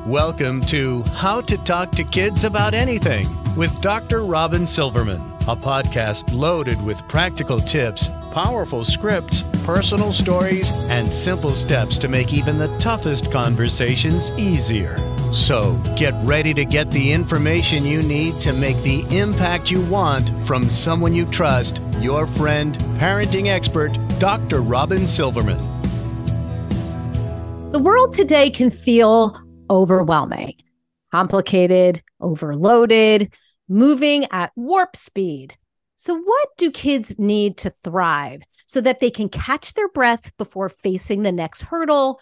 Welcome to How to Talk to Kids About Anything with Dr. Drobyn Silverman, a podcast loaded with practical tips, powerful scripts, personal stories, and simple steps to make even the toughest conversations easier. So get ready to get the information you need to make the impact you want from someone you trust, your friend, parenting expert, Dr. Drobyn Silverman. The world today can feel overwhelming, complicated, overloaded, moving at warp speed. So what do kids need to thrive so that they can catch their breath before facing the next hurdle?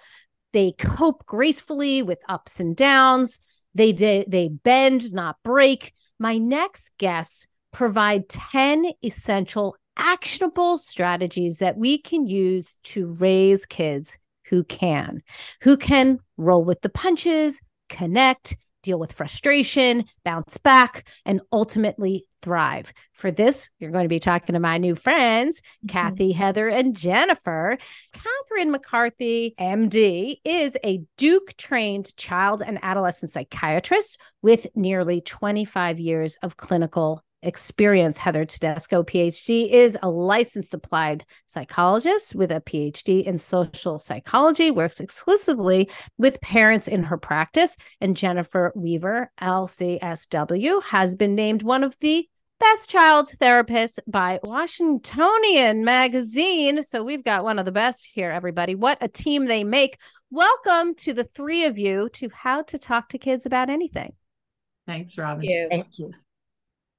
They cope gracefully with ups and downs. They bend, not break. My next guests provide 10 essential, actionable strategies that we can use to raise kids who can roll with the punches, connect, deal with frustration, bounce back, and ultimately thrive. For this, you're going to be talking to my new friends, Kathy, Heather, and Jennifer. Catherine McCarthy, MD, is a Duke-trained child and adolescent psychiatrist with nearly 25 years of clinical experience. Heather Tedesco, PhD, is a licensed applied psychologist with a PhD in social psychology, works exclusively with parents in her practice. And Jennifer Weaver, LCSW, has been named one of the best child therapists by Washingtonian magazine. So we've got one of the best here, everybody. What a team they make. Welcome to the three of you to How to Talk to Kids About Anything. Thanks, Drobyn. Thank you.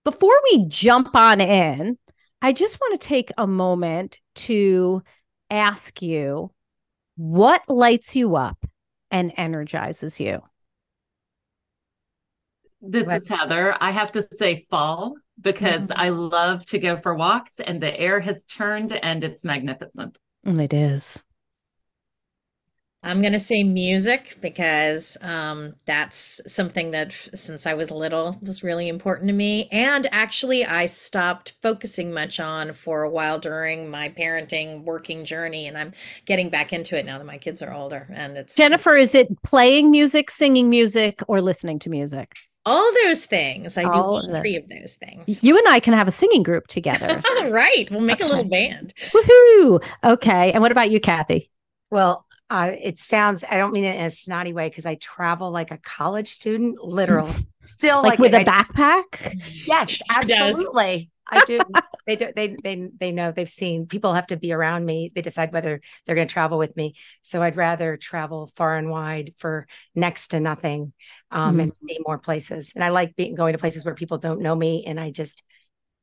Before we jump on in, I just want to take a moment to ask you what lights you up and energizes you. This is Heather. I have to say fall because I love to go for walks and the air has turned and it's magnificent. It is. I'm going to say music because that's something that since I was little was really important to me. And actually, I stopped focusing much on for a while during my parenting working journey. And I'm getting back into it now that my kids are older. And it's Jennifer, is it playing music, singing music, or listening to music? All those things. I do all three of those things. You and I can have a singing group together. All right. We'll make a little band. Woohoo. Okay. And what about you, Kathy? Well, it sounds, I don't mean it in a snotty way because I travel like a college student, literally. Still like with a backpack? Yes, absolutely. I do. They know, they've seen, people have to be around me. They decide whether they're going to travel with me. So I'd rather travel far and wide for next to nothing and see more places. And I like going to places where people don't know me and I just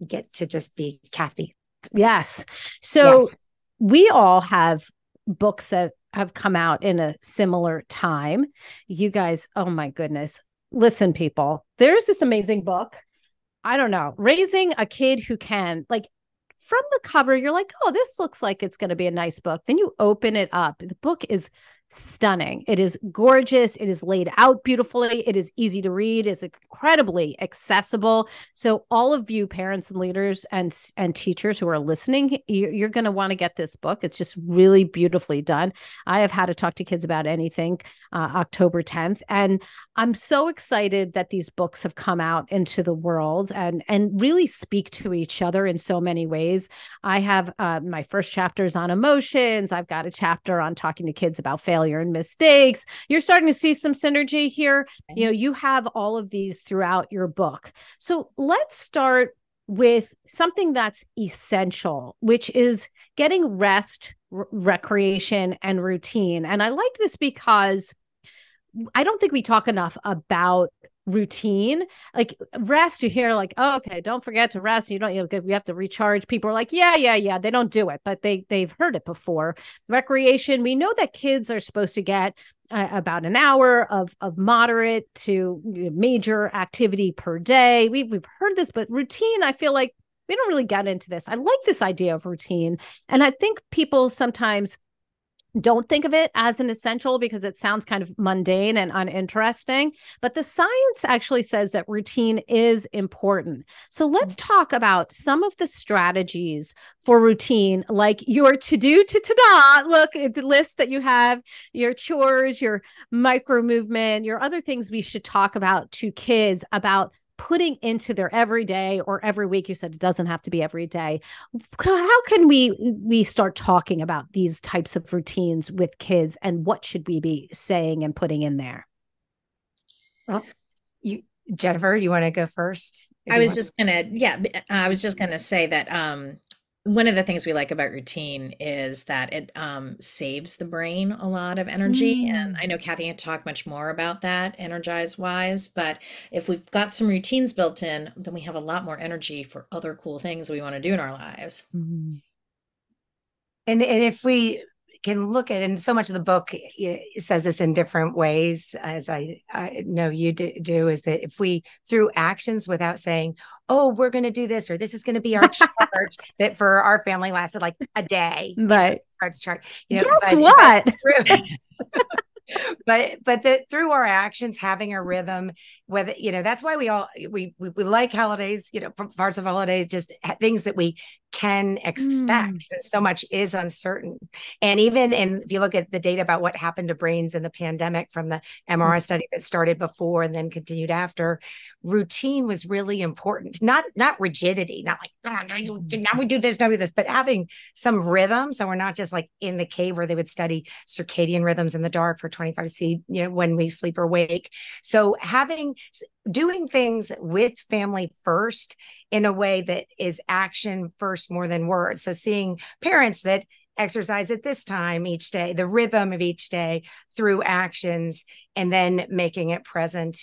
get to just be Kathy. Yes. So we all have books that have come out in a similar time. You guys, oh my goodness. Listen, people, there's this amazing book. I don't know, Raising a Kid Who Can. Like from the cover, you're like, oh, this looks like it's going to be a nice book. Then you open it up. The book is stunning. It is gorgeous. It is laid out beautifully. It is easy to read. It's incredibly accessible. So all of you parents and leaders and teachers who are listening, you're going to want to get this book. It's just really beautifully done. I have How to Talk to Kids About Anything, October 10th. And I'm so excited that these books have come out into the world and really speak to each other in so many ways. I have my first chapters on emotions. I've got a chapter on talking to kids about failure and mistakes. You're starting to see some synergy here. You know, you have all of these throughout your book. So let's start with something that's essential, which is getting rest, recreation, and routine. And I like this because I don't think we talk enough about routine. Like rest, you hear like, oh, okay, don't forget to rest. You don't, we have to recharge. People are like, yeah. They don't do it, but they've heard it before. Recreation, we know that kids are supposed to get about an hour of moderate to major activity per day. We've heard this, but routine, I feel like we don't really get into this. I like this idea of routine. And I think people sometimes Don't think of it as an essential because it sounds kind of mundane and uninteresting, but the science actually says that routine is important. So let's talk about some of the strategies for routine, like your to-do to ta-da. Look at the list that you have, your chores, your micro movement, your other things we should talk about to kids about putting into their everyday or every week. You said it doesn't have to be every day. How can we start talking about these types of routines with kids, and what should we be saying and putting in there? Well, Jennifer, you want to go first? I was just gonna say that one of the things we like about routine is that it saves the brain a lot of energy. And I know Kathy had talked much more about that energize wise, but if we've got some routines built in, then we have a lot more energy for other cool things we want to do in our lives. And if we can look at, and so much of the book says this in different ways, as I know you do, is that if we, through actions without saying, oh, we're going to do this, or this is going to be our charge, that for our family lasted like a day. Right. Chart. Guess what? But that through our actions, having a rhythm, whether, that's why we like holidays, parts of holidays, just things that we can expect. So much is uncertain. And if you look at the data about what happened to brains in the pandemic from the MRI study that started before and then continued after, routine was really important. Not rigidity, not like, now we do this, now we do this, but having some rhythm. So we're not just like in the cave where they would study circadian rhythms in the dark for 25 to see, when we sleep or wake. So doing things with family first in a way that is action first more than words. So seeing parents that exercise at this time each day, the rhythm of each day through actions, and then making it present,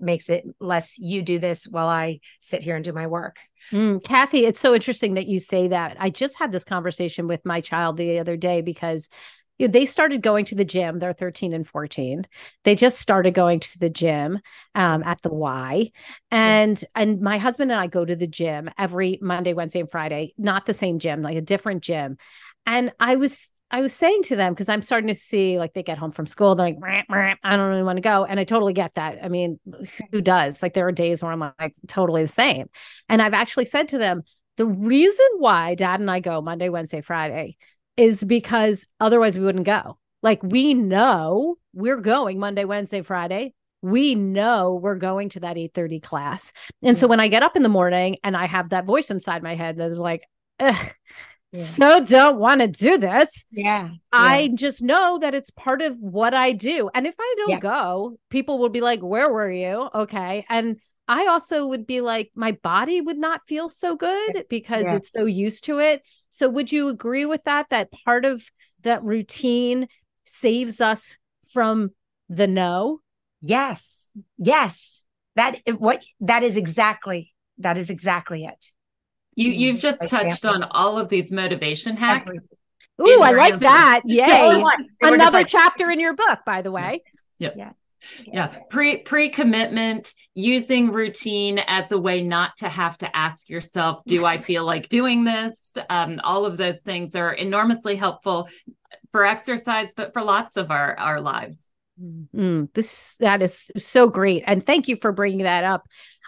makes it less, you do this while I sit here and do my work. Kathy, it's so interesting that you say that. I just had this conversation with my child the other day because they started going to the gym. They're 13 and 14. They just started going to the gym at the Y. And my husband and I go to the gym every Monday, Wednesday, and Friday, not the same gym, like a different gym. And I was saying to them, because I'm starting to see, like, they get home from school, they're like, I don't really want to go. And I totally get that. I mean, who does? Like, there are days where I'm like totally the same. And I've actually said to them, the reason why Dad and I go Monday, Wednesday, Friday is because otherwise we wouldn't go. Like, we know we're going Monday, Wednesday, Friday. We know we're going to that 8:30 class. And so when I get up in the morning and I have that voice inside my head that's like, so don't want to do this. I just know that it's part of what I do. And if I don't go, people will be like, where were you? Okay. And I also would be like, my body would not feel so good because it's so used to it. So would you agree with that part of that routine saves us from the no? Yes. That is exactly it. You've just touched on all of these motivation hacks. Ooh, I like that. Yay. Another chapter in your book, by the way. Pre-commitment, using routine as a way not to have to ask yourself, do I feel like doing this? All of those things are enormously helpful for exercise, but for lots of our lives. That is so great. And thank you for bringing that up.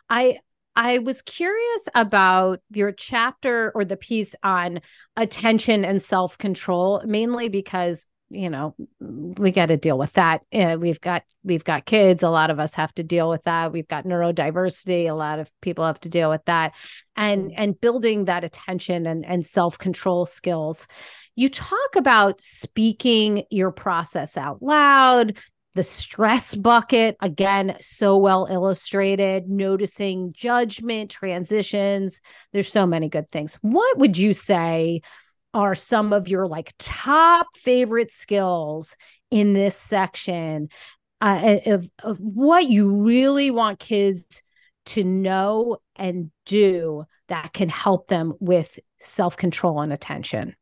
I was curious about your chapter or the piece on attention and self-control, mainly because we got to deal with that. We've got kids. A lot of us have to deal with that. We've got neurodiversity. A lot of people have to deal with that, and building that attention and self-control skills. You talk about speaking your process out loud, the stress bucket, again, so well illustrated, noticing judgment, transitions. There's so many good things. What would you say are some of your top favorite skills in this section of what you really want kids to know and do that can help them with self-control and attention?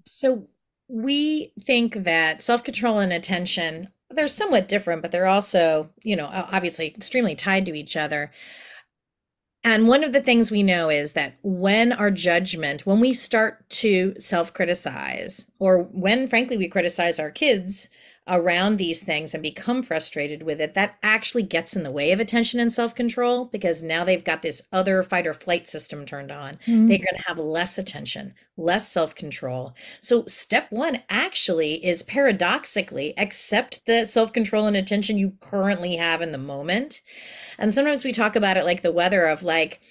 So we think that self-control and attention, they're somewhat different, but they're also, obviously extremely tied to each other. And one of the things we know is that when when we start to self-criticize, or when, frankly, we criticize our kids around these things and become frustrated with it, that actually gets in the way of attention and self-control, because now they've got this other fight or flight system turned on. Mm-hmm. They're going to have less attention, less self-control. So step one actually is, paradoxically, accept the self-control and attention you currently have in the moment. And sometimes we talk about it like the weather, of like,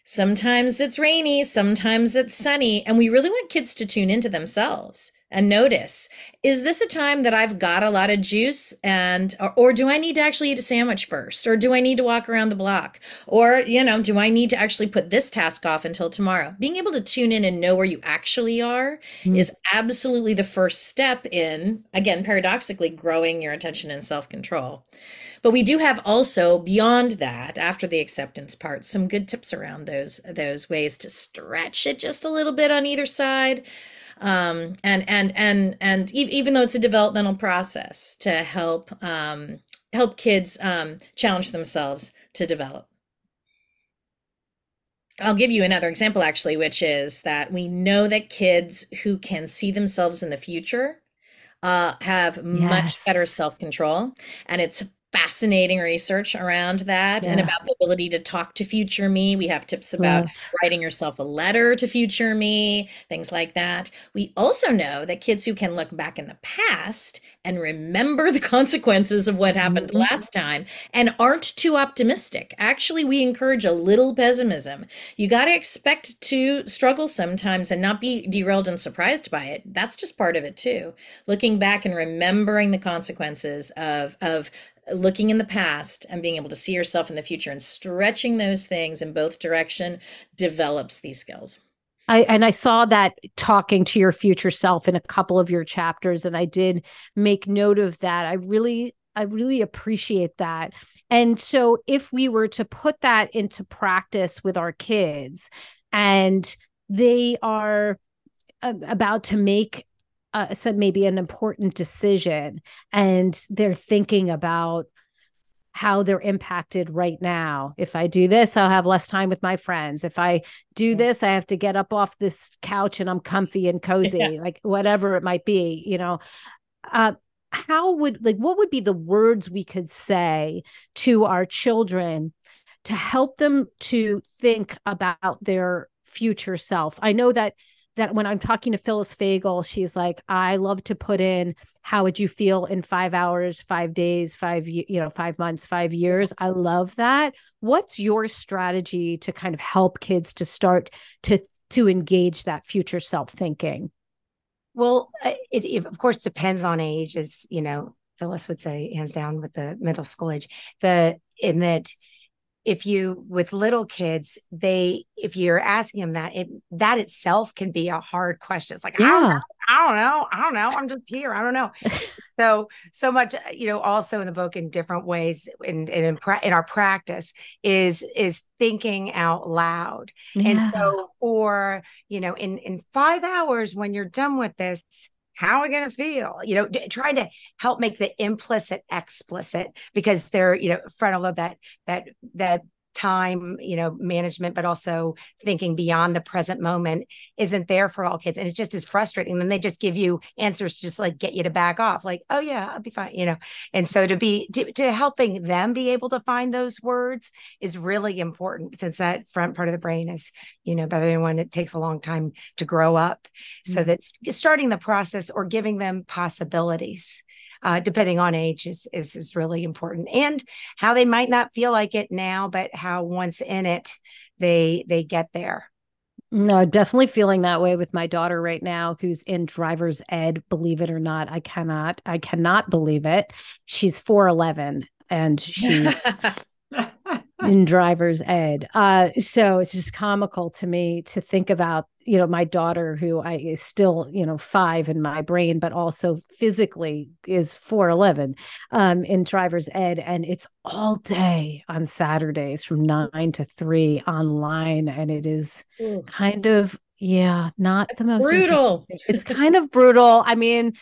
sometimes it's rainy, sometimes it's sunny. And we really want kids to tune into themselves and notice, is this a time that I've got a lot of juice, or do I need to actually eat a sandwich first? Or do I need to walk around the block? Or, do I need to actually put this task off until tomorrow? Being able to tune in and know where you actually are is absolutely the first step in, again, paradoxically, growing your attention and self-control. But we do have also, beyond that, after the acceptance part, some good tips around those ways to stretch it just a little bit on either side. And even though it's a developmental process, to help kids challenge themselves to develop. I'll give you another example, actually, which is that we know that kids who can see themselves in the future have much better self-control. And it's fascinating research around that, and about the ability to talk to future me. We have tips about writing yourself a letter to future me, things like that. We also know that kids who can look back in the past and remember the consequences of what happened last time and aren't too optimistic. Actually, we encourage a little pessimism. You got to expect to struggle sometimes and not be derailed and surprised by it. That's just part of it too. Looking back and remembering the consequences of looking in the past and being able to see yourself in the future, and stretching those things in both direction develops these skills. I saw that talking to your future self in a couple of your chapters, and I did make note of that. I really appreciate that. And so if we were to put that into practice with our kids, and they are about to make so maybe an important decision, and they're thinking about how they're impacted right now. If I do this, I'll have less time with my friends. If I do this, I have to get up off this couch and I'm comfy and cozy, like whatever it might be, what would be the words we could say to our children to help them to think about their future self? I know that when I'm talking to Phyllis Fagel, she's like, I love to put in, how would you feel in 5 hours, 5 days, 5 months, 5 years? I love that. What's your strategy to kind of help kids to start to engage that future self thinking? Well, it of course depends on age, as Phyllis would say, hands down, with the middle school age. In that, with little kids, if you're asking them that itself can be a hard question. It's like, I don't know. I'm just here. I don't know. So much, also in the book, in different ways, in our practice is thinking out loud. Yeah. And so, or, in 5 hours, when you're done with this, how are we going to feel? Trying to help make the implicit explicit, because they're, frontal lobe, that time, management, but also thinking beyond the present moment isn't there for all kids. And it just is frustrating. Then they just give you answers to just like get you to back off, like, oh yeah, I'll be fine, And so to helping them be able to find those words is really important, since that front part of the brain is, better than one, it takes a long time to grow up. So that's starting the process or giving them possibilities. Depending on age is really important, and how they might not feel like it now, but how once in it, they get there. No, definitely feeling that way with my daughter right now, who's in driver's ed. Believe it or not, I cannot believe it. She's 4'11", and she's in driver's ed. So it's just comical to me to think about, my daughter, who is still, 5 in my brain, but also physically is 4'11", in driver's ed. And it's all day on Saturdays from 9 to 3 online. And it is kind of, not the most brutal. It's kind of brutal. I mean,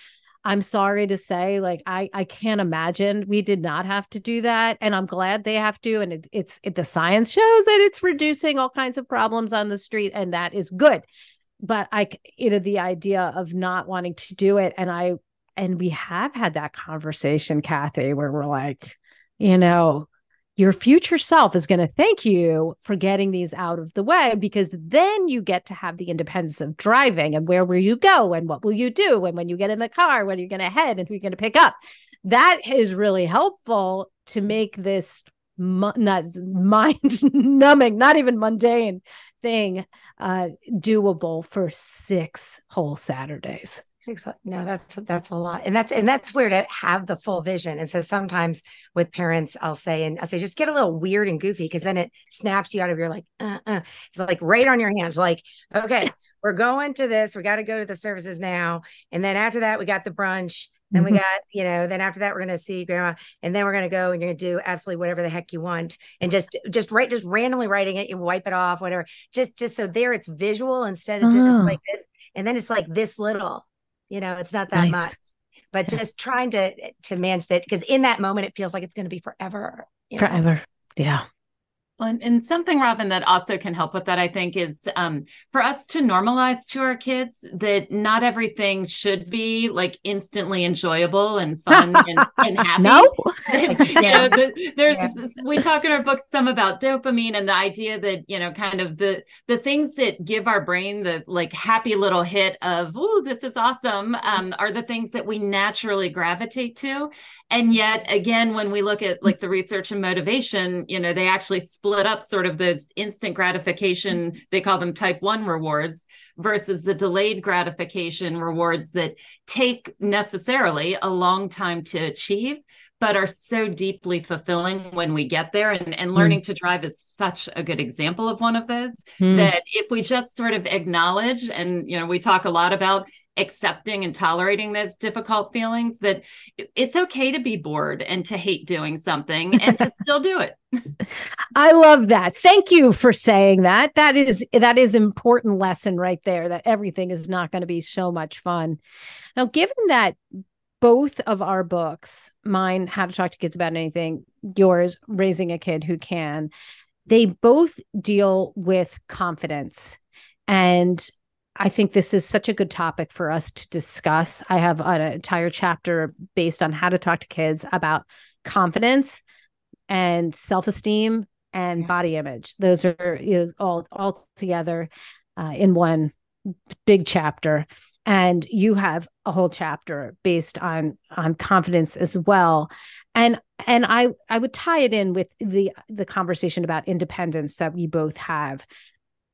I'm sorry to say, like, I can't imagine we did not have to do that. And I'm glad they have to. And the science shows that it's reducing all kinds of problems on the street. And that is good. But the idea of not wanting to do it. And we have had that conversation, Kathy, where we're like, your future self is going to thank you for getting these out of the way, because then you get to have the independence of driving, and where will you go and what will you do? And when you get in the car, where are you going to head and who are you going to pick up? That is really helpful to make this not mind numbing, not even mundane thing doable for 6 whole Saturdays. No, that's a lot. And that's where to have the full vision. And so sometimes with parents, I'll say, just get a little weird and goofy, because then it snaps you out of your it's like right on your hands. Like, okay, we're going to this. We got to go to the services now. And then after that, we got the brunch. Then we got, then after that, we're going to see grandma, and then we're going to go and you're going to do absolutely whatever the heck you want. And just randomly writing it, you wipe it off, whatever, just so there it's visual instead of just like this. And then it's like this little. It's not that much, but just trying to manage that, because in that moment, it feels like it's going to be forever. Forever. Yeah. And something, Robin, that also can help with that, I think, is for us to normalize to our kids that not everything should be like instantly enjoyable and fun and happy. No, we talk in our books some about dopamine and the idea that, kind of the things that give our brain the like happy little hit of, oh, this is awesome, are the things that we naturally gravitate to. And yet, again, when we look at like the research and motivation, they actually split up sort of those instant gratification, they call them type 1 rewards, versus the delayed gratification rewards that take necessarily a long time to achieve, but are so deeply fulfilling when we get there. And learning to drive is such a good example of one of those, that if we just sort of acknowledge, and, we talk a lot about accepting and tolerating those difficult feelings, that it's okay to be bored and to hate doing something and to still do it. I love that. Thank you for saying that. That is important lesson right there, that everything is not going to be so much fun. Now, given that both of our books, mine, How to Talk to Kids About Anything, yours, Raising a Kid Who Can, they both deal with confidence. And I think this is such a good topic for us to discuss. I have an entire chapter based on how to talk to kids about confidence and self-esteem and body image. Those are all together in one big chapter. And you have a whole chapter based on confidence as well. And I would tie it in with the conversation about independence that we both have.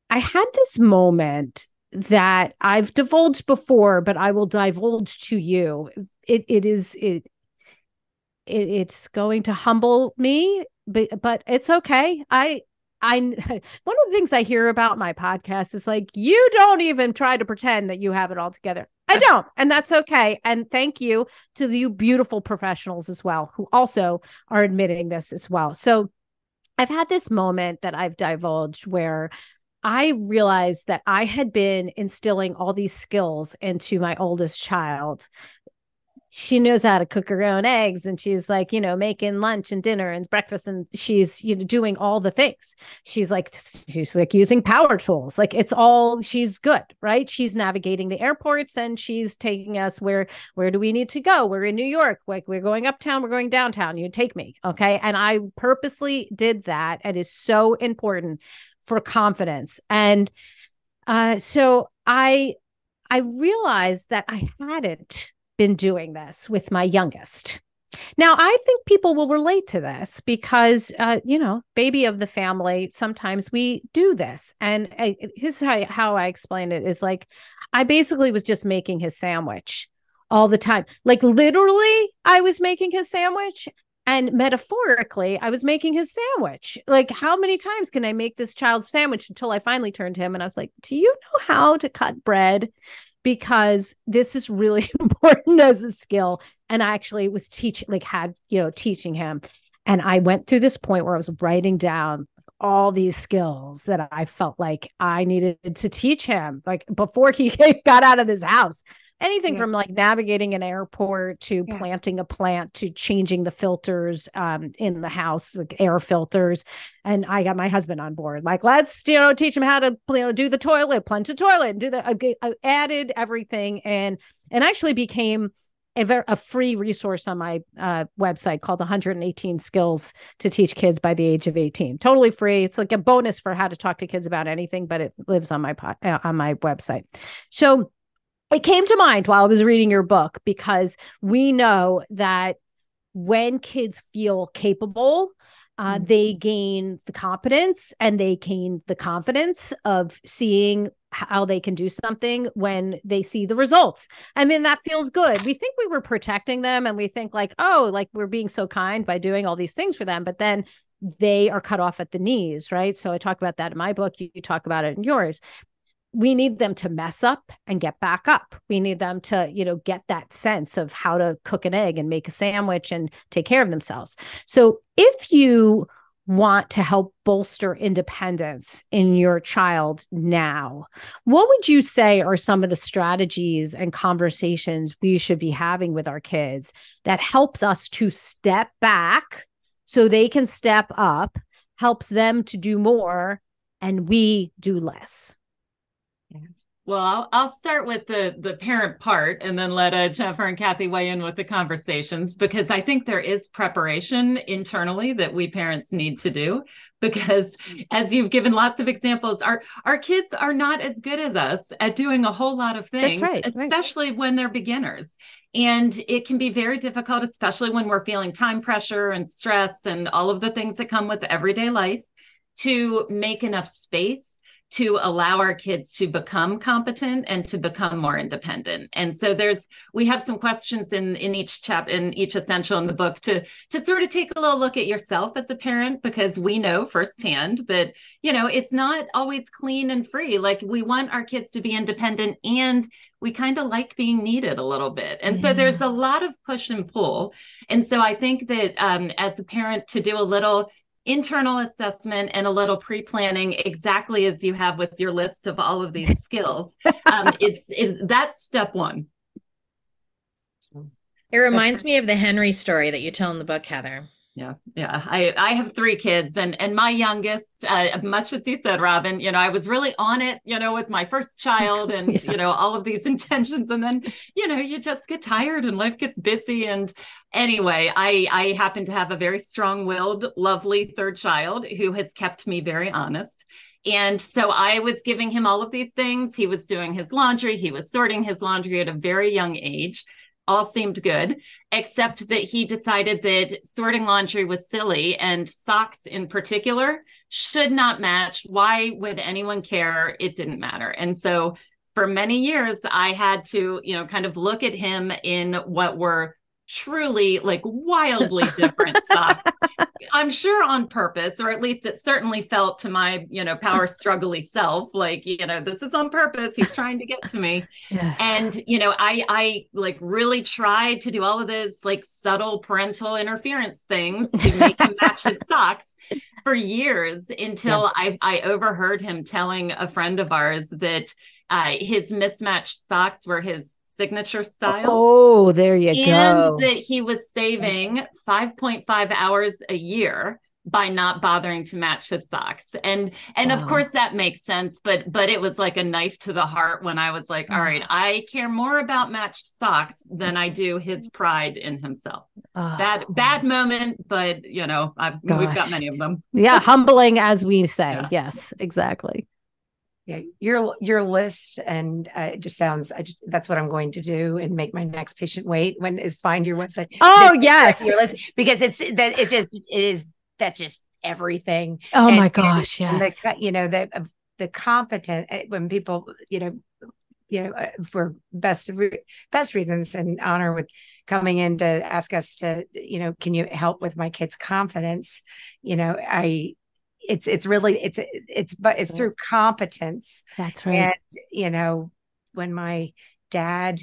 I had this moment that I've divulged before, but I will divulge to you. It's going to humble me, but it's okay. I one of the things I hear about my podcast is like, you don't even try to pretend that you have it all together. I don't. And that's okay. And thank you to you beautiful professionals as well, who also are admitting this as well. So I've had this moment that I've divulged where I realized that I had been instilling all these skills into my oldest child. She knows how to cook her own eggs, and she's like, making lunch and dinner and breakfast, and she's, doing all the things. She's like using power tools. Like she's good, right? She's navigating the airports, and she's taking us where do we need to go? We're in New York. Like, we're going uptown, we're going downtown. You take me. Okay. And I purposely did that. And it's so important for confidence. And so I realized that I hadn't been doing this with my youngest. Now, I think people will relate to this because, baby of the family, sometimes we do this. And here's how I explain it is like, I basically was just making his sandwich all the time. Like, literally, I was making his sandwich. And metaphorically, I was making his sandwich. Like, how many times can I make this child's sandwich until I finally turned to him and I was like, do you know how to cut bread? Because this is really important as a skill. And I actually was teaching him. And I went through this point where I was writing down all these skills that I felt like I needed to teach him, like before he got out of his house. Anything from like navigating an airport to planting a plant to changing the filters in the house, like air filters. And I got my husband on board. Like, let's, teach him how to, do the toilet, plunge the toilet, and do that. I added everything and actually became a free resource on my website called 118 Skills to Teach Kids by the Age of 18. Totally free. It's like a bonus for how to talk to kids about anything, but it lives on my website. So it came to mind while I was reading your book, because we know that when kids feel capable, they gain the competence and they gain the confidence of seeing how they can do something when they see the results. I mean, that feels good. We think we were protecting them and we think like, oh, like we're being so kind by doing all these things for them, but then they are cut off at the knees, right? So I talk about that in my book. You talk about it in yours. We need them to mess up and get back up. We need them to, get that sense of how to cook an egg and make a sandwich and take care of themselves. So if you want to help bolster independence in your child now, what would you say are some of the strategies and conversations we should be having with our kids that helps us to step back so they can step up, helps them to do more, and we do less? Well, I'll start with the parent part and then let Jennifer and Kathy weigh in with the conversations, because I think there is preparation internally that we parents need to do, because as you've given lots of examples, our kids are not as good as us at doing a whole lot of things, especially when they're beginners. And it can be very difficult, especially when we're feeling time pressure and stress and all of the things that come with everyday life, to make enough space to allow our kids to become competent and to become more independent. And so we have some questions in each essential in the book to sort of take a little look at yourself as a parent, because we know firsthand that, it's not always clean and free. Like, we want our kids to be independent and we kind of like being needed a little bit. And so there's a lot of push and pull. And so I think that as a parent, to do a little internal assessment and a little pre-planning, exactly as you have with your list of all of these skills, that's step one. It reminds me of the Henry story that you tell in the book, Heather. Yeah. I have 3 kids, and my youngest, much as you said, Robin, I was really on it, with my first child and, all of these intentions. And then, you just get tired and life gets busy. And anyway, I happen to have a very strong-willed, lovely third child who has kept me very honest. And so I was giving him all of these things. He was doing his laundry. He was sorting his laundry at a very young age. All seemed good, except that he decided that sorting laundry was silly and socks in particular should not match. Why would anyone care? It didn't matter. And so for many years, I had to, kind of look at him in what were truly like wildly different socks. I'm sure on purpose, or at least it certainly felt to my, power struggly self, like, this is on purpose. He's trying to get to me. Yeah. And, I like really tried to do all of those like subtle parental interference things to make him match his socks for years, until I overheard him telling a friend of ours that his mismatched socks were his signature style. Oh, there you go. And that he was saving 5.5 hours a year by not bothering to match his socks. And of course that makes sense, but it was like a knife to the heart when I was like, all right, I care more about matched socks than I do his pride in himself. Bad moment, but we've got many of them. Yeah, humbling, as we say. Yeah. Yes, exactly. Yeah, your list, and it just sounds. That's what I'm going to do, and make my next patient wait. Find your website. Oh yes, because that's just everything. Oh my gosh, yes. The competent, when people for best reasons and honor with coming in to ask us to can you help with my kid's confidence? It's through competence. That's right. And, when my dad,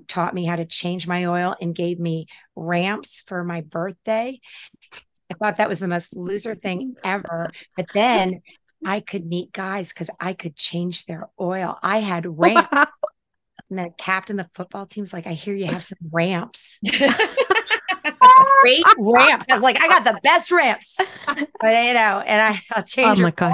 taught me how to change my oil and gave me ramps for my birthday, I thought that was the most loser thing ever. But then I could meet guys because I could change their oil. I had ramps. Wow. And the captain of the football team's like, I hear you have some ramps. Great ramps. I was like, I got the best ramps. But, and I'll change your oil.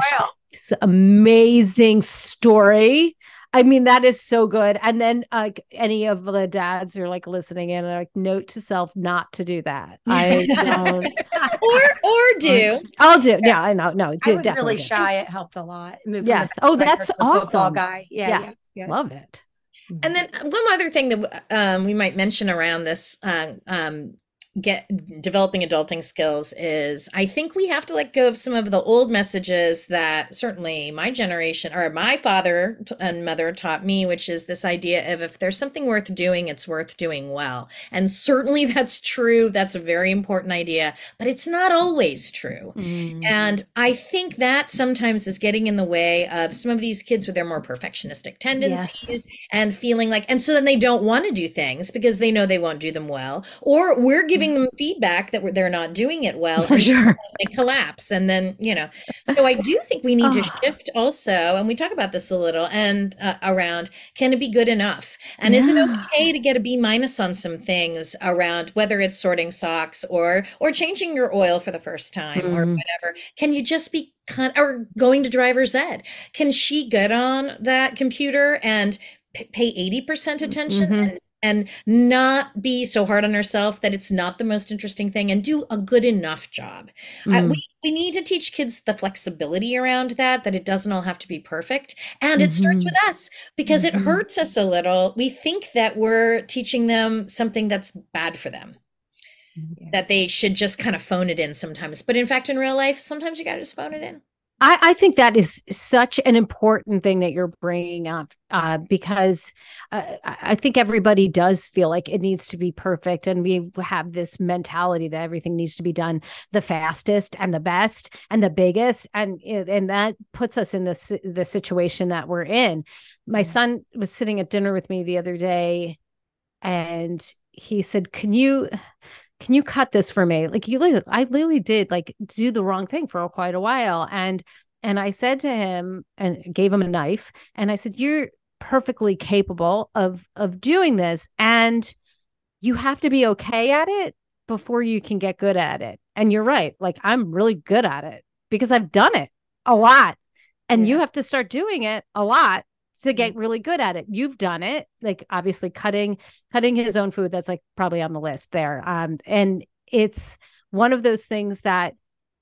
It's an amazing story. I mean, that is so good. And then any of the dads are like listening in, like, note to self not to do that. I don't. or do. I'll do. Yeah, I know. No, I was really shy. It helped a lot. Yes. Oh, that's awesome. Guy. Yeah. Love it. And then one other thing that we might mention around this developing adulting skills is I think we have to let go of some of the old messages that certainly my generation or my father and mother taught me, which is this idea of if there's something worth doing, it's worth doing well. And certainly that's true. That's a very important idea, but it's not always true. And I think that sometimes is getting in the way of some of these kids with their more perfectionistic tendencies and feeling like, and so then they don't want to do things because they know they won't do them well, or we're giving them feedback that they're not doing it well. For sure. They collapse. And then, so I do think we need to shift also. And we talk about this a little and around, can it be good enough? And is it okay to get a B- on some things around whether it's sorting socks or changing your oil for the first time or whatever? Can you just be or going to driver's ed? Can she get on that computer and pay 80% attention and not be so hard on herself that it's not the most interesting thing and do a good enough job? We need to teach kids the flexibility around that it doesn't all have to be perfect. And it starts with us because it hurts us a little. We think that we're teaching them something that's bad for them. That they should just kind of phone it in sometimes. But in fact, in real life, sometimes you got to just phone it in. I think that is such an important thing that you're bringing up because I think everybody does feel like it needs to be perfect. And we have this mentality that everything needs to be done the fastest and the best and the biggest. And that puts us in the situation that we're in. My son was sitting at dinner with me the other day and he said, can you cut this for me? Like I literally did like do the wrong thing for quite a while. And I said to him and gave him a knife. And I said, you're perfectly capable of doing this. And you have to be okay at it before you can get good at it. And you're right. Like I'm really good at it because I've done it a lot. And you have to start doing it a lot to get really good at it. You've done it, like obviously cutting his own food. That's like probably on the list there. And it's one of those things that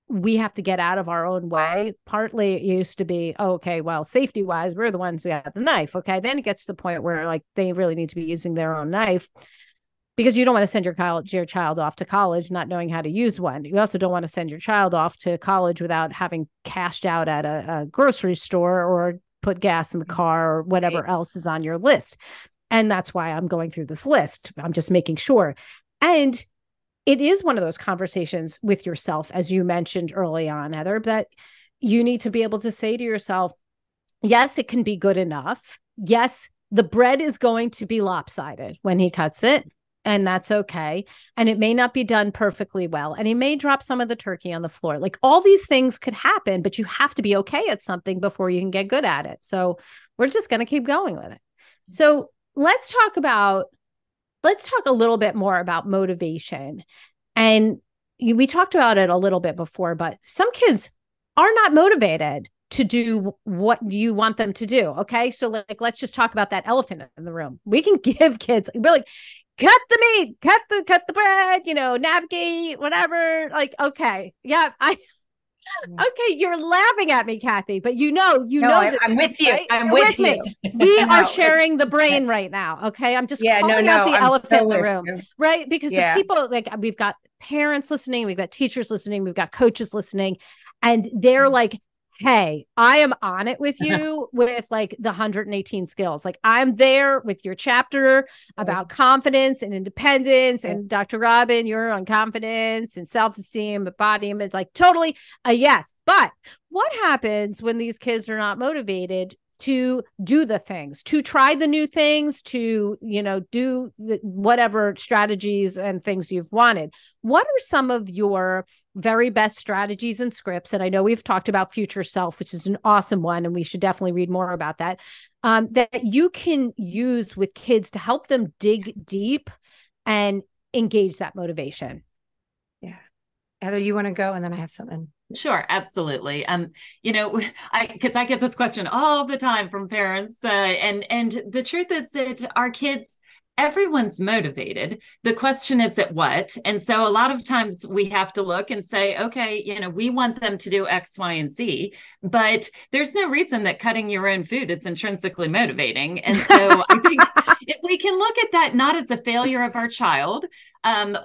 we have to get out of our own way. Partly it used to be, okay, well, safety wise, we're the ones who have the knife. Okay. Then it gets to the point where like they really need to be using their own knife because you don't want to send your child off to college not knowing how to use one. You also don't want to send your child off to college without having cashed out at a grocery store or put gas in the car or whatever else is on your list. And that's why I'm going through this list. I'm just making sure. And it is one of those conversations with yourself, as you mentioned early on, Heather, that you need to be able to say to yourself, yes, it can be good enough. Yes, the bread is going to be lopsided when he cuts it. And that's okay. And it may not be done perfectly well. And he may drop some of the turkey on the floor. Like all these things could happen, but you have to be okay at something before you can get good at it. So we're just going to keep going with it. So let's talk a little bit more about motivation. And we talked about it a little bit before, but some kids are not motivated to do what you want them to do. Okay. So like, let's just talk about that elephant in the room. We can give kids really cut the meat, cut the bread, navigate, whatever. Like, okay. Yeah. Okay. You're laughing at me, Kathy, but I'm with you. Right? I'm with you. We are sharing the brain right now. Okay. I'm just calling out the elephant in the room, right? Because if people like, we've got parents listening, we've got teachers listening, we've got coaches listening, and they're like, hey, I am on it with you with like the 118 skills. Like I'm there with your chapter about confidence and independence. And Dr. Drobyn, you're on confidence and self-esteem, body image, like totally a yes. But what happens when these kids are not motivated to do the things, to try the new things, to, do whatever strategies and things you've wanted. What are some of your very best strategies and scripts? And I know we've talked about Future Self, which is an awesome one, and we should definitely read more about that, that you can use with kids to help them dig deep and engage that motivation. Yeah. Heather, you want to go? And then I have something. Sure, absolutely. Because I get this question all the time from parents, and the truth is that our kids, everyone's motivated. The question is at what? And so a lot of times we have to look and say, okay, we want them to do X, Y, and Z, but there's no reason that cutting your own food is intrinsically motivating. And so I think if we can look at that not as a failure of our child,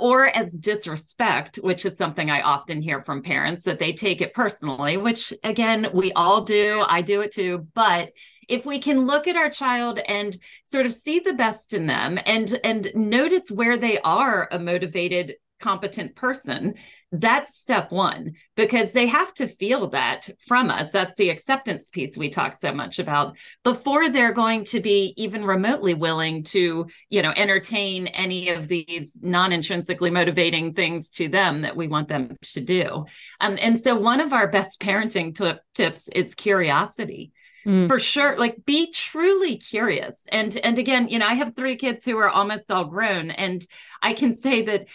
or as disrespect, which is something I often hear from parents, that they take it personally, which again, we all do. I do it too. But if we can look at our child and sort of see the best in them and notice where they are a motivated, competent person, that's step one, because they have to feel that from us. That's the acceptance piece we talk so much about before they're going to be even remotely willing to, entertain any of these non-intrinsically motivating things to them that we want them to do. And so one of our best parenting tips is curiosity. For sure. Like, be truly curious. And again, I have 3 kids who are almost all grown, and I can say that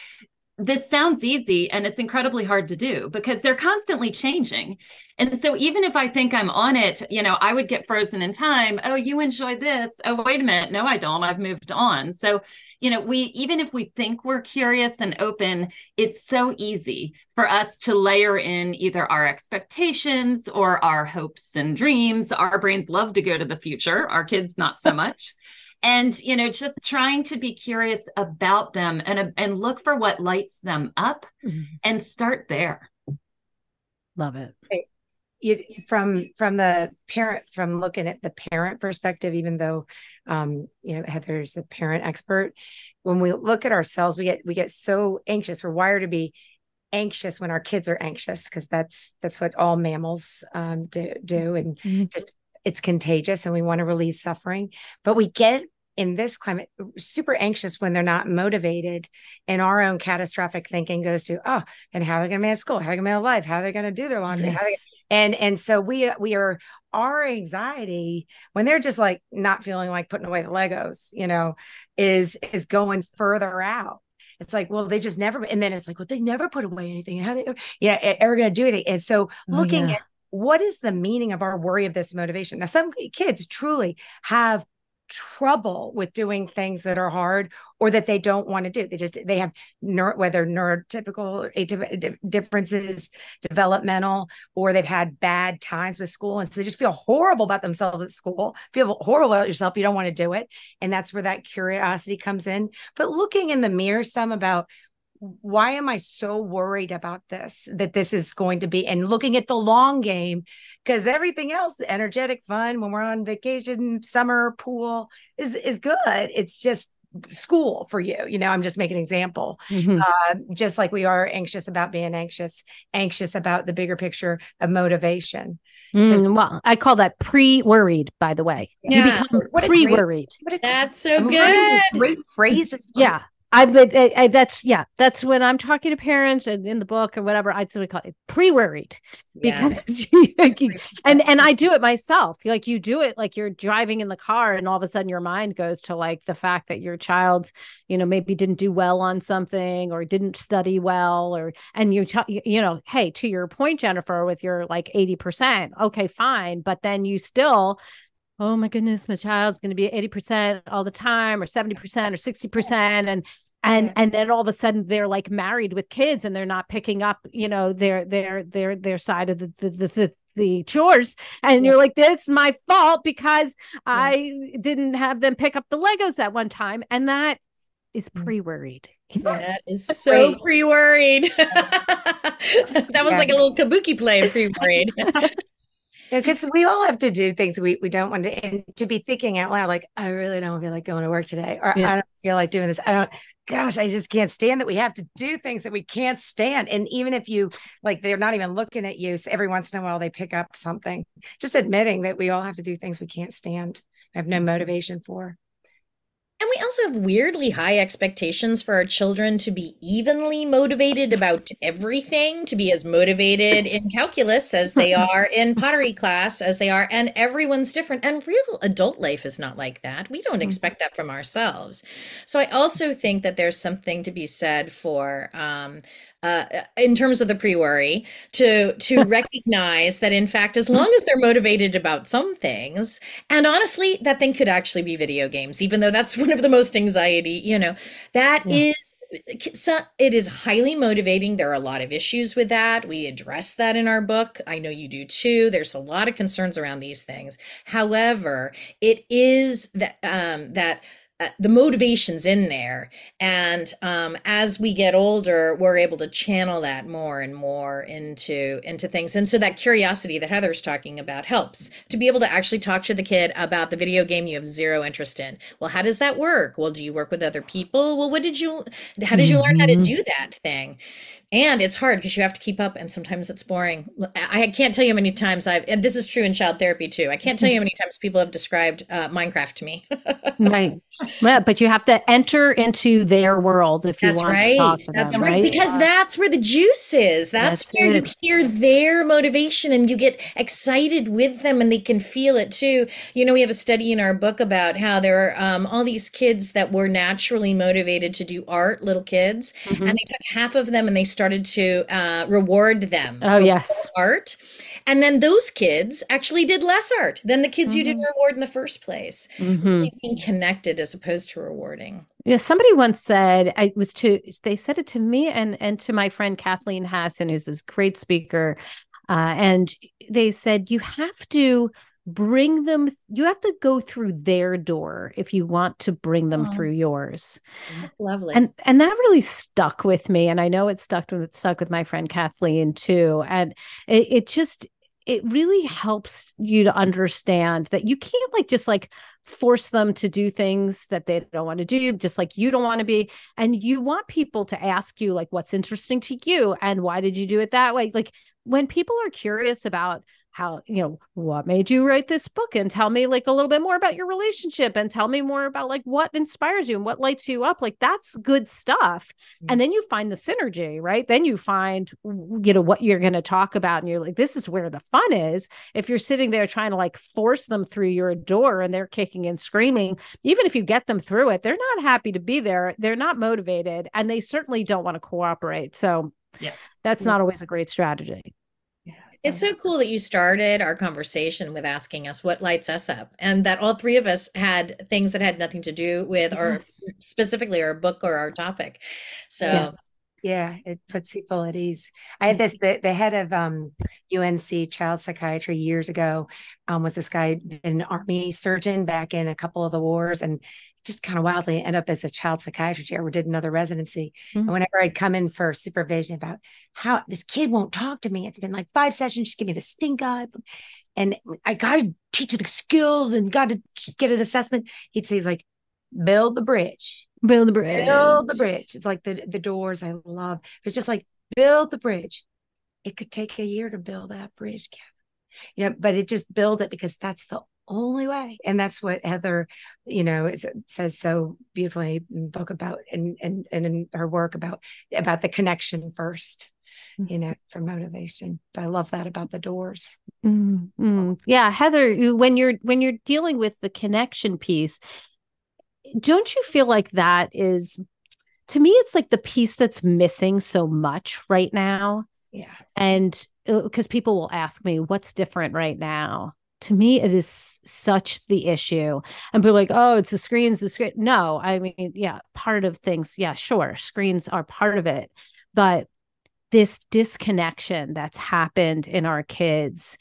this sounds easy and it's incredibly hard to do because they're constantly changing. And so even if I think I'm on it, I would get frozen in time. Oh, you enjoy this. Oh, wait a minute. No, I don't. I've moved on. So, even if we think we're curious and open, it's so easy for us to layer in either our expectations or our hopes and dreams. Our brains love to go to the future. Our kids, not so much. And, just trying to be curious about them and look for what lights them up and start there. Love it. From the parent, from looking at the parent perspective, even though, Heather's the parent expert, when we look at ourselves, we get so anxious. We're wired to be anxious when our kids are anxious, because that's what all mammals do. And just, it's contagious, and we want to relieve suffering, but we get in this climate super anxious when they're not motivated, and our own catastrophic thinking goes to, oh, then how are they going to manage school? How are they going to manage life? How are they going to do their laundry? Yes. And so we are, our anxiety when they're just like not feeling like putting away the Legos, is going further out. It's like, well, they just never, and then it's like, well, they never put away anything. How they, ever going to do anything? And so looking at what is the meaning of our worry of this motivation? Now, some kids truly have trouble with doing things that are hard or that they don't want to do. They have whether neurotypical or atypical differences, developmental, or they've had bad times with school. And so they just feel horrible about themselves at school, feel horrible about yourself. You don't want to do it. And that's where that curiosity comes in. But looking in the mirror some about, why am I so worried about this, that this is going to be, and looking at the long game, because everything else, energetic, fun, when we're on vacation, summer, pool is good. It's just school for you. I'm just making an example. Just like we are anxious about being anxious about the bigger picture of motivation. Well, I call that pre-worried, by the way. Yeah. You become pre-worried. That's so good. Great phrases. Yeah. That's when I'm talking to parents and in the book or whatever, I sort of call it pre-worried, because and I do it myself. Like, you do it, like you're driving in the car and all of a sudden your mind goes to like the fact that your child, maybe didn't do well on something or didn't study well, and hey, to your point, Jennifer, with your like 80%, okay, fine. But then you still, oh my goodness, my child's going to be 80% all the time, or 70% or 60%. And then all of a sudden they're like married with kids and they're not picking up, their side of the chores. And you're like, that's my fault because I didn't have them pick up the Legos at one time. And that is pre-worried. That is so pre-worried. That was like a little kabuki play, pre-worried. Because we all have to do things we don't want to be thinking out loud, like, I really don't feel like going to work today, or I don't feel like doing this. I just can't stand that we have to do things that we can't stand. And even if you like, they're not even looking at you. So every once in a while they pick up something, just admitting that we all have to do things we can't stand, have no motivation for. And we also have weirdly high expectations for our children to be evenly motivated about everything, to be as motivated in calculus as they are in pottery class, as they are, and everyone's different. And real adult life is not like that. We don't expect that from ourselves. So I also think that there's something to be said for, in terms of the pre-worry, to recognize that, in fact, as long as they're motivated about some things, and honestly, that thing could actually be video games, even though that's one of the most anxiety, that is, so it is highly motivating. There are a lot of issues with that. We address that in our book. I know you do too. There's a lot of concerns around these things. However, it is that the motivation's in there. And as we get older, we're able to channel that more and more into things. And so that curiosity that Heather's talking about helps to be able to actually talk to the kid about the video game you have zero interest in. Well, how does that work? Well, do you work with other people? Well, how did you learn how to do that thing? And it's hard because you have to keep up, and sometimes it's boring. I can't tell you how many times and this is true in child therapy too. I can't tell you how many times people have described Minecraft to me. Right. Yeah, but you have to enter into their world if you want to talk to them, right? Because that's where the juice is. That's where you hear their motivation and you get excited with them and they can feel it too. We have a study in our book about how there are all these kids that were naturally motivated to do art, little kids, and they took half of them and they started to reward them. Oh, yes. Art. And then those kids actually did less art than the kids you didn't reward in the first place. Really being connected as opposed to rewarding. Yeah, somebody once said, they said it to me and to my friend Kathleen Hassan, who's this great speaker. And they said, you have to go through their door if you want to bring them through yours. That's lovely. And that really stuck with me. And I know it stuck with my friend Kathleen too. And it really helps you to understand that you can't just force them to do things that they don't want to do, just like you don't want to be. And you want people to ask you what's interesting to you and why did you do it that way? When people are curious about how, what made you write this book, and tell me a little bit more about your relationship, and tell me more about what inspires you and what lights you up, that's good stuff. And then you find the synergy, right? Then you find, what you're going to talk about. And you're this is where the fun is. If you're sitting there trying to force them through your door and they're kicking and screaming, even if you get them through it, they're not happy to be there. They're not motivated, and they certainly don't want to cooperate. So that's not always a great strategy. It's so cool that you started our conversation with asking us what lights us up, and that all three of us had things that had nothing to do with specifically our book or our topic. So yeah, it puts people at ease. I had the head of UNC child psychiatry years ago was this guy, an army surgeon back in a couple of the wars, and just kind of wildly ended up as a child psychiatrist chair. We did another residency. And whenever I'd come in for supervision about how this kid won't talk to me, it's been 5 sessions, she'd give me the stink eye, and I got to teach her the skills and got to get an assessment. He'd say, build the bridge. Build the bridge. Build the bridge. It's the doors I love. It's just build the bridge. It could take a year to build that bridge, Kevin. But it just build it because that's the only way. And that's what Heather, says so beautifully in the book about, and in her work about the connection first, for motivation. But I love that about the doors. Yeah. Heather, when you're dealing with the connection piece, don't you feel like that is, to me, it's the piece that's missing so much right now? Yeah. And because people will ask me, what's different right now? To me, it is such the issue. And people are oh, it's the screen. No, I mean, part of things. Yeah, sure. Screens are part of it. But this disconnection that's happened in our kids,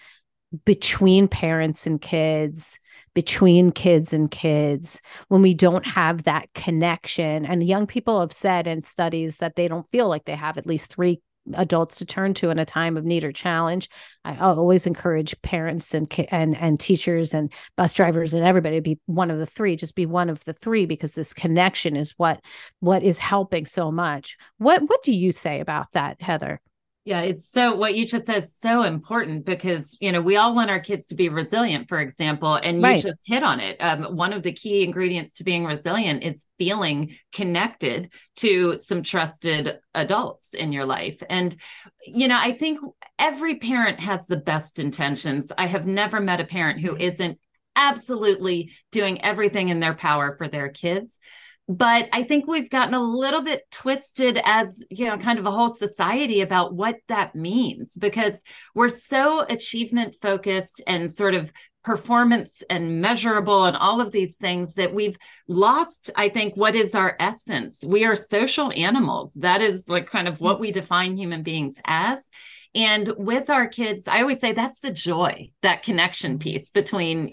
between parents and kids, between kids and kids, when we don't have that connection. And young people have said in studies that they don't feel like they have at least 3 adults to turn to in a time of need or challenge. I always encourage parents and teachers and bus drivers and everybody to be one of the three, just be one of the three, because this connection is what is helping so much. What do you say about that, Heather? Yeah, it's so, what you just said is so important, because, we all want our kids to be resilient, for example, and you just hit on it. One of the key ingredients to being resilient is feeling connected to some trusted adults in your life. And, I think every parent has the best intentions. I have never met a parent who isn't absolutely doing everything in their power for their kids. But I think we've gotten a little bit twisted as, kind of a whole society about what that means, because we're so achievement focused and sort of performance and measurable and all of these things that we've lost, I think, what is our essence. We are social animals. That is like kind of what we define human beings as. And with our kids, I always say that's the joy, that connection piece between,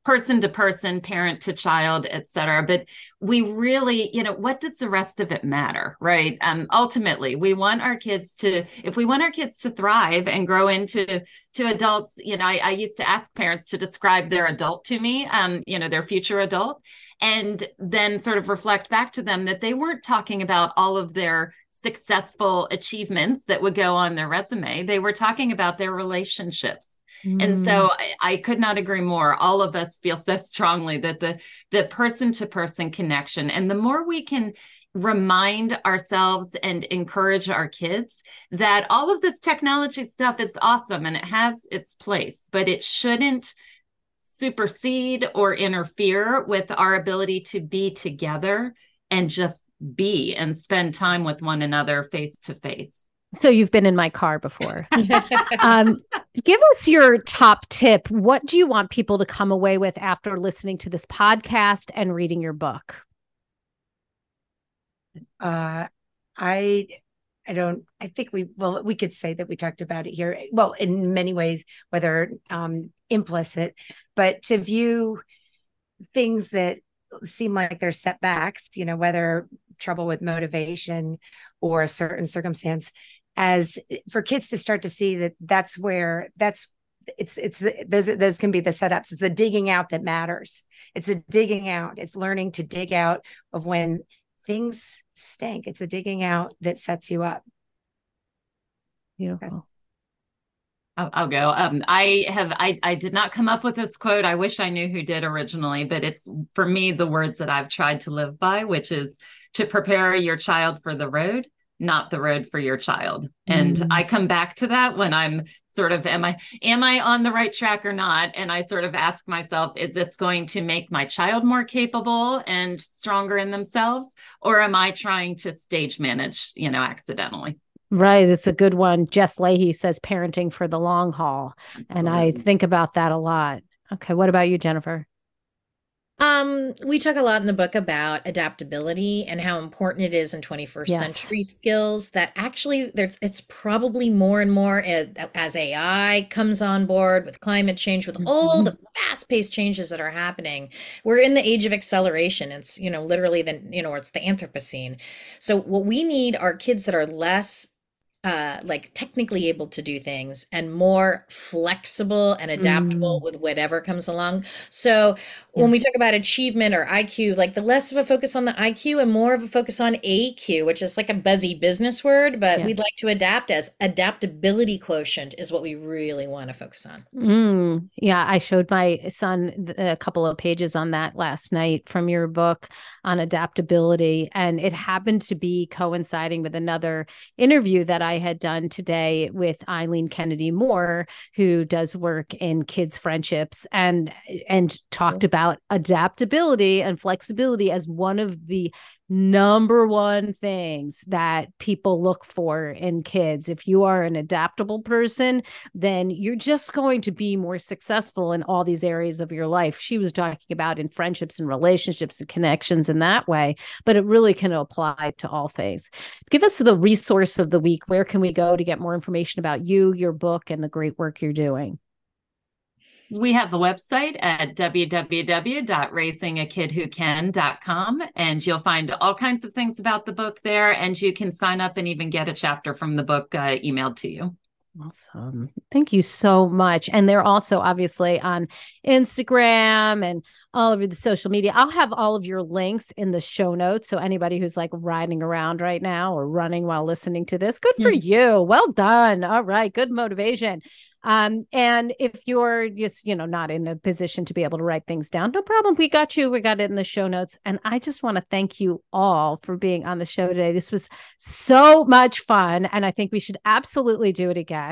person to person, parent to child, et cetera. But we really, what does the rest of it matter, right? Ultimately, we want our kids to, if we want our kids to thrive and grow into adults, I used to ask parents to describe their adult to me, their future adult, and then sort of reflect back to them that they weren't talking about all of their successful achievements that would go on their resume. They were talking about their relationships. And so I could not agree more. All of us feel so strongly that the person-to-person connection, and the more we can remind ourselves and encourage our kids that all of this technology stuff is awesome and it has its place, but it shouldn't supersede or interfere with our ability to be together and just be and spend time with one another face to face. So you've been in my car before. Give us your top tip. What do you want people to come away with after listening to this podcast and reading your book? I think we could say that we talked about it here. Well, in many ways, whether implicit, but to view things that seem like they're setbacks, whether trouble with motivation or a certain circumstance, as for kids to start to see that those can be the setups. It's the digging out that matters. It's the digging out. It's learning to dig out of when things stink. It's the digging out that sets you up. Beautiful. I'll go. I did not come up with this quote. I wish I knew who did originally, but it's, for me, the words that I've tried to live by, which is to prepare your child for the road, not the road for your child. And I come back to that when I'm sort of, am I on the right track or not? And I sort of ask myself, is this going to make my child more capable and stronger in themselves? Or am I trying to stage manage, accidentally? Right. It's a good one. Jess Leahy says parenting for the long haul. And I think about that a lot. Okay. What about you, Jennifer? We talk a lot in the book about adaptability and how important it is in 21st century skills, that actually it's probably more and more as AI comes on board with climate change, with all the fast-paced changes that are happening. We're in the age of acceleration. It's, literally it's the Anthropocene. So what we need are kids that are less technically able to do things and more flexible and adaptable with whatever comes along. So when we talk about achievement or IQ, like the less of a focus on the IQ and more of a focus on AQ, which is like a buzzy business word, but we'd like to adapt as adaptability quotient is what we really want to focus on. Yeah. I showed my son a couple of pages on that last night from your book on adaptability. And it happened to be coinciding with another interview that I had done today with Eileen Kennedy Moore, who does work in kids' friendships, and talked about adaptability and flexibility as one of the number one things that people look for in kids. If you are an adaptable person, then you're just going to be more successful in all these areas of your life. She was talking about in friendships and relationships and connections in that way, but it really can apply to all things. Give us the resource of the week. Where can we go to get more information about you, your book, and the great work you're doing? We have a website at www.raisingakidwhocan.com, and you'll find all kinds of things about the book there, and you can sign up and even get a chapter from the book emailed to you. Awesome. Thank you so much. And they're also obviously on Instagram and all over the social media. I'll have all of your links in the show notes. So anybody who's like riding around right now or running while listening to this, good for you. Well done. All right. Good motivation. And if you're just, not in a position to be able to write things down, no problem. We got you. We got it in the show notes. And I just want to thank you all for being on the show today. This was so much fun. And I think we should absolutely do it again.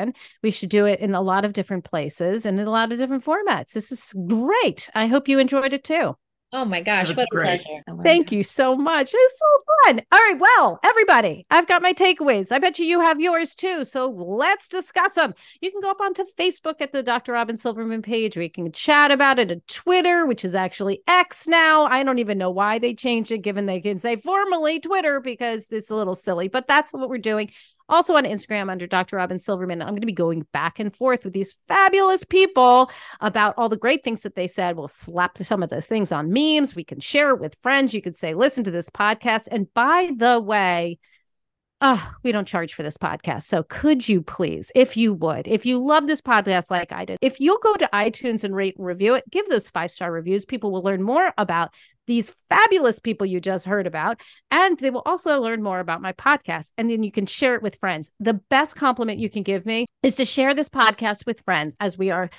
We should do it in a lot of different places and in a lot of different formats. This is great. I hope you enjoyed it too. Oh my gosh, what a pleasure. Thank you so much. It was so fun. All right. Well, everybody, I've got my takeaways. I bet you have yours too. So let's discuss them. You can go up onto Facebook at the Dr. Drobyn Silverman page. We can chat about it at Twitter, which is actually X now. I don't even know why they changed it, given they can say formally Twitter because it's a little silly, but that's what we're doing. Also on Instagram under Dr. Drobyn Silverman. I'm going to be going back and forth with these fabulous people about all the great things that they said. We'll slap some of the things on memes. We can share it with friends. You could say, listen to this podcast. And by the way, we don't charge for this podcast. So could you please, if you would, if you love this podcast like I did, if you'll go to iTunes and rate and review it, give those 5-star reviews. People will learn more about these fabulous people you just heard about, and they will also learn more about my podcast. And then you can share it with friends. The best compliment you can give me is to share this podcast with friends as we are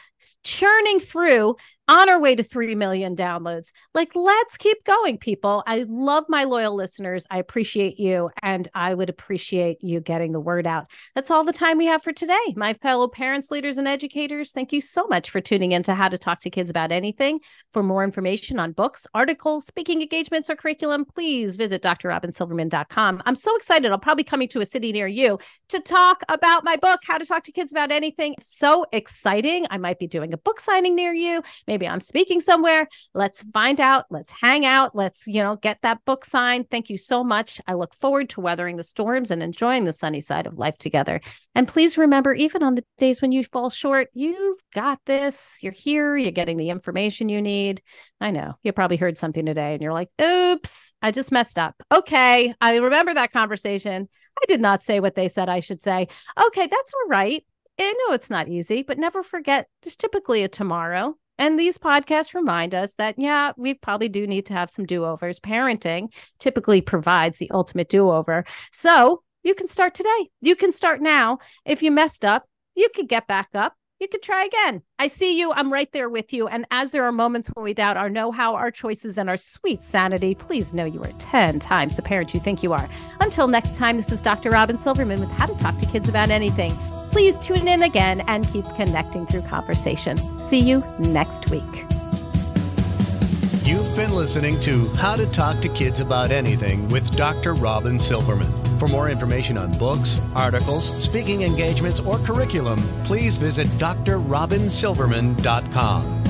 churning through on our way to 3 million downloads. Like, let's keep going, people. I love my loyal listeners. I appreciate you, and I would appreciate you getting the word out. That's all the time we have for today. My fellow parents, leaders, and educators, thank you so much for tuning in to How to Talk to Kids About Anything. For more information on books, articles, speaking engagements, or curriculum, please visit drrobynsilverman.com. I'm so excited. I'll probably be coming to a city near you to talk about my book, How to Talk to Kids About Anything. It's so exciting. I might be doing a book signing near you. Maybe I'm speaking somewhere. Let's find out. Let's hang out. Let's, get that book signed. Thank you so much. I look forward to weathering the storms and enjoying the sunny side of life together. And please remember, even on the days when you fall short, you've got this. You're here. You're getting the information you need. I know you probably heard something today and you're like, oops, I just messed up. Okay. I remember that conversation. I did not say what they said I should say. Okay. That's all right. I know it's not easy, but never forget there's typically a tomorrow. And these podcasts remind us that, we probably do need to have some do-overs. Parenting typically provides the ultimate do-over. So you can start today. You can start now. If you messed up, you could get back up. You could try again. I see you. I'm right there with you. And as there are moments when we doubt our know-how, our choices, and our sweet sanity, please know you are 10 times the parent you think you are. Until next time, this is Dr. Drobyn Silverman with How to Talk to Kids About Anything. Please tune in again and keep connecting through conversation. See you next week. You've been listening to How to Talk to Kids About Anything with Dr. Drobyn Silverman. For more information on books, articles, speaking engagements, or curriculum, please visit drrobynsilverman.com.